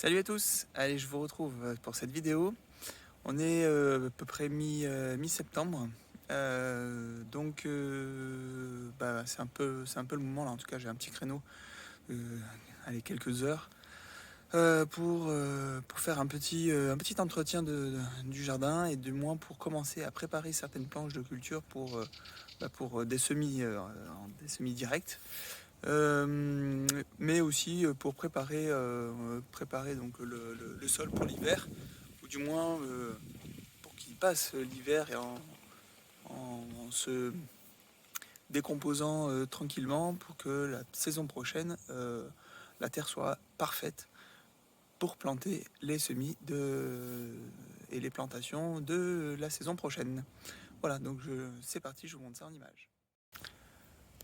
Salut à tous, allez je vous retrouve pour cette vidéo. On est à peu près mi-septembre, c'est un peu le moment là, en tout cas j'ai un petit créneau, allez quelques heures, pour faire un petit entretien du jardin et du moins pour commencer à préparer certaines planches de culture pour des semis directs. Mais aussi pour préparer donc le sol pour l'hiver, ou du moins pour qu'il passe l'hiver et en se décomposant tranquillement pour que la saison prochaine, la terre soit parfaite pour planter les semis et les plantations de la saison prochaine. Voilà, donc c'est parti, je vous montre ça en image.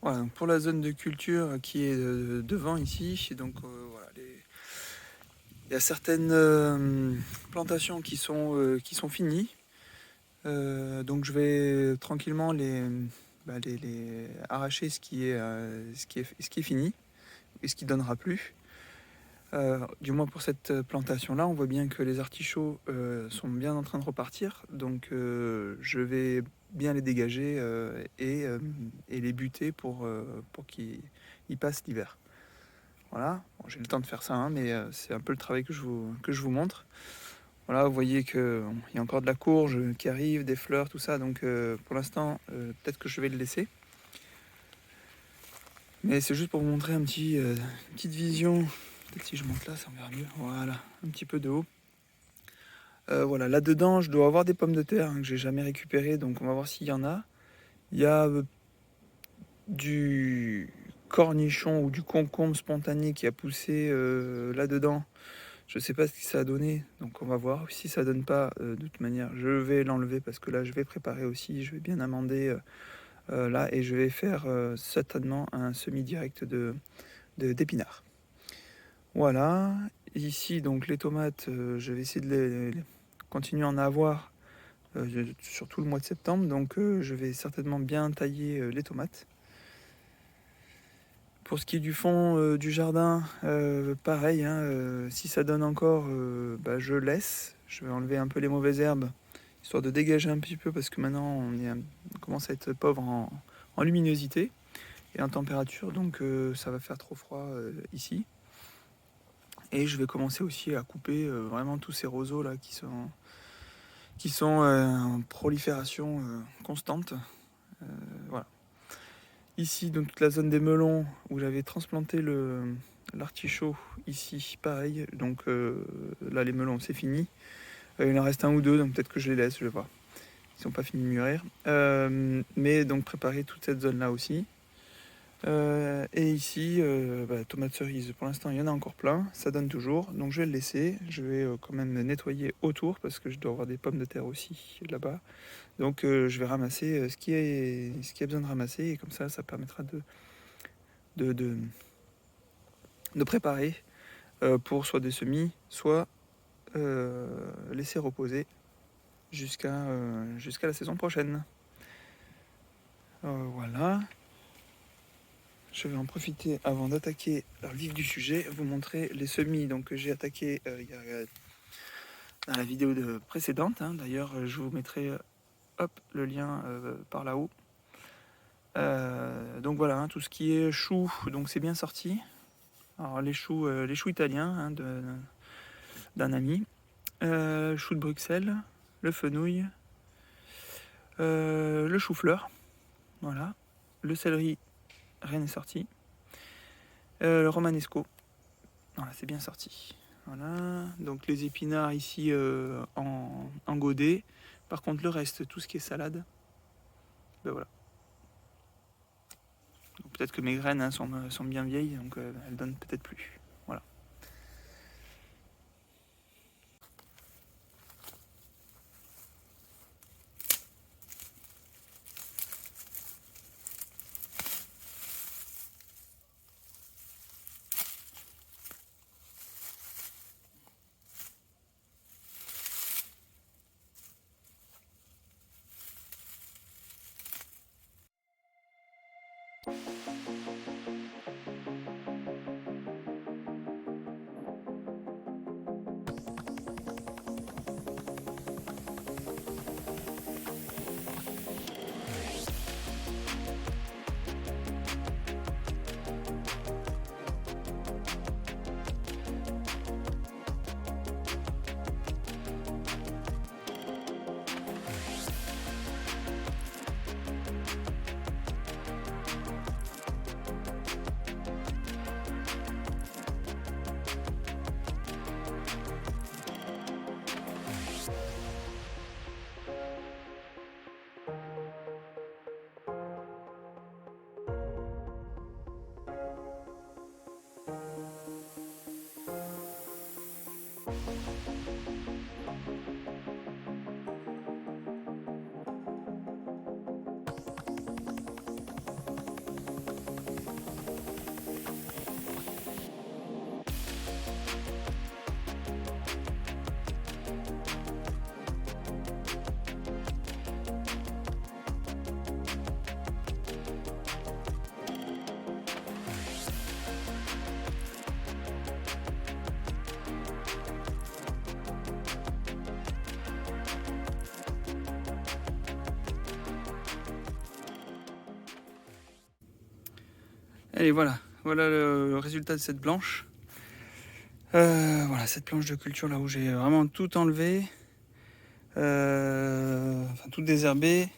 Voilà, donc pour la zone de culture qui est devant ici, donc voilà, il y a certaines plantations qui sont finies. Donc je vais tranquillement les arracher ce qui est fini et ce qui donnera plus. Du moins pour cette plantation-là, on voit bien que les artichauts sont bien en train de repartir. Donc je vais bien les dégager et les buter pour qu'ils passent l'hiver. Voilà, bon, j'ai le temps de faire ça, hein, mais c'est un peu le travail que je vous montre. Voilà, vous voyez qu'il y a encore de la courge qui arrive, des fleurs, tout ça. Donc pour l'instant, peut-être que je vais le laisser. Mais c'est juste pour vous montrer une petite vision. Peut-être si je monte là, ça me verra mieux. Voilà, un petit peu de haut. Voilà, là-dedans, je dois avoir des pommes de terre que j'ai jamais récupérées. Donc on va voir s'il y en a. Il y a du cornichon ou du concombre spontané qui a poussé là-dedans. Je sais pas ce que ça a donné, donc on va voir. Si ça donne pas, de toute manière, je vais l'enlever parce que là, je vais préparer aussi. Je vais bien amender là et je vais faire certainement un semi-direct d'épinards. Voilà. Ici, donc les tomates, je vais essayer de les continuer à en avoir sur tout le mois de septembre. Donc je vais certainement bien tailler les tomates. Pour ce qui est du fond du jardin, pareil, hein, si ça donne encore, je laisse. Je vais enlever un peu les mauvaises herbes, histoire de dégager un petit peu, parce que maintenant on commence à être pauvre en luminosité et en température, donc ça va faire trop froid ici. Et je vais commencer aussi à couper vraiment tous ces roseaux là qui sont en prolifération constante. Voilà. Ici, donc toute la zone des melons où j'avais transplanté l'artichaut, ici pareil. Donc là, les melons, c'est fini. Il en reste un ou deux, donc peut-être que je les laisse, je vais voir. Ils sont pas finis de mûrir. Mais donc préparer toute cette zone là aussi. Et ici, tomates cerises, pour l'instant il y en a encore plein, ça donne toujours, donc je vais le laisser. Je vais quand même nettoyer autour parce que je dois avoir des pommes de terre aussi là-bas. Donc je vais ramasser ce qui a besoin de ramasser, et comme ça permettra de, de, de préparer pour soit des semis, soit laisser reposer jusqu'à la saison prochaine. Voilà. Je vais en profiter avant d'attaquer le vif du sujet, vous montrer les semis donc, que j'ai attaqués dans la vidéo précédente. Hein. D'ailleurs, je vous mettrai le lien par là-haut. Donc voilà, hein, tout ce qui est choux, donc c'est bien sorti. Alors les choux italiens hein, d'un ami, choux de Bruxelles, le fenouil, le chou-fleur, voilà, le céleri, rien n'est sorti, le romanesco, voilà, c'est bien sorti. Voilà, donc les épinards ici en godet. Par contre, le reste, tout ce qui est salade, ben voilà. Peut-être que mes graines hein, sont bien vieilles, donc elles donnent peut-être plus. Voilà. Allez, voilà le résultat de cette planche. Voilà cette planche de culture là où j'ai vraiment tout enlevé, enfin tout désherbé.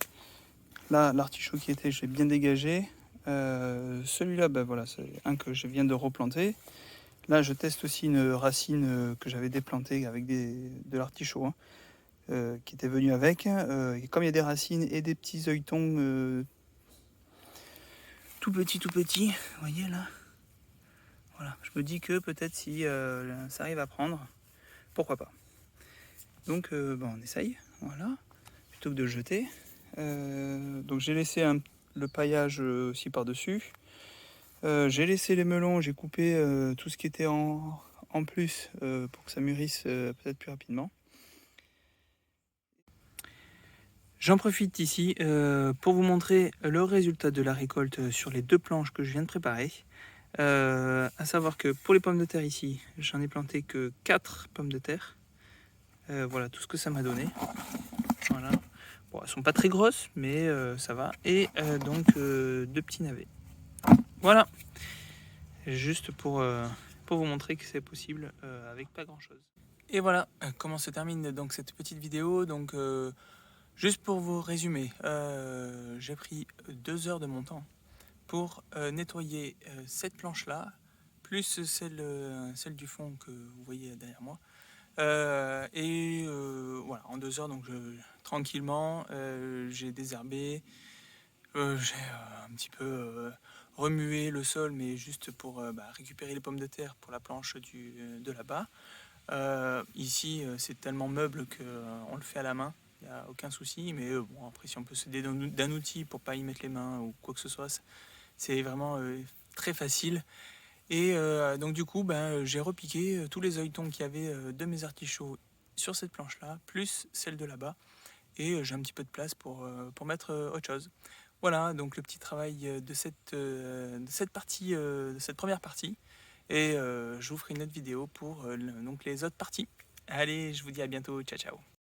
Là, l'artichaut qui était, j'ai bien dégagé. Celui-là, ben voilà, c'est un que je viens de replanter. Là, je teste aussi une racine que j'avais déplantée avec de l'artichaut, hein, qui était venu avec. Et comme il y a des racines et des petits œilletons tout petits, vous voyez là. Voilà, je me dis que peut-être si ça arrive à prendre, pourquoi pas. Donc, on essaye, voilà, plutôt que de jeter. Donc j'ai laissé le paillage aussi par-dessus. J'ai laissé les melons, j'ai coupé tout ce qui était en plus pour que ça mûrisse peut-être plus rapidement. J'en profite ici pour vous montrer le résultat de la récolte sur les 2 planches que je viens de préparer. À savoir que pour les pommes de terre ici, j'en ai planté que 4 pommes de terre. Voilà tout ce que ça m'a donné. Voilà. Bon, elles sont pas très grosses, mais ça va. Et donc 2 petits navets. Voilà. Juste pour vous montrer que c'est possible avec pas grand chose. Et voilà comment se termine donc cette petite vidéo. Donc juste pour vous résumer, j'ai pris 2 heures de mon temps pour nettoyer cette planche là, plus celle du fond que vous voyez derrière moi. Voilà, en 2 heures, donc tranquillement, j'ai désherbé, j'ai un petit peu remué le sol, mais juste pour récupérer les pommes de terre pour la planche de là-bas. Ici, c'est tellement meuble qu'on le fait à la main, il n'y a aucun souci, mais bon, après, si on peut s'aider d'un outil pour pas y mettre les mains ou quoi que ce soit, c'est vraiment très facile. Et donc du coup, j'ai repiqué tous les œilletons qu'il y avait de mes artichauts sur cette planche-là, plus celle de là-bas. Et j'ai un petit peu de place pour mettre autre chose. Voilà, donc le petit travail de cette partie, de cette première partie. Et je vous ferai une autre vidéo pour donc les autres parties. Allez, je vous dis à bientôt, ciao ciao.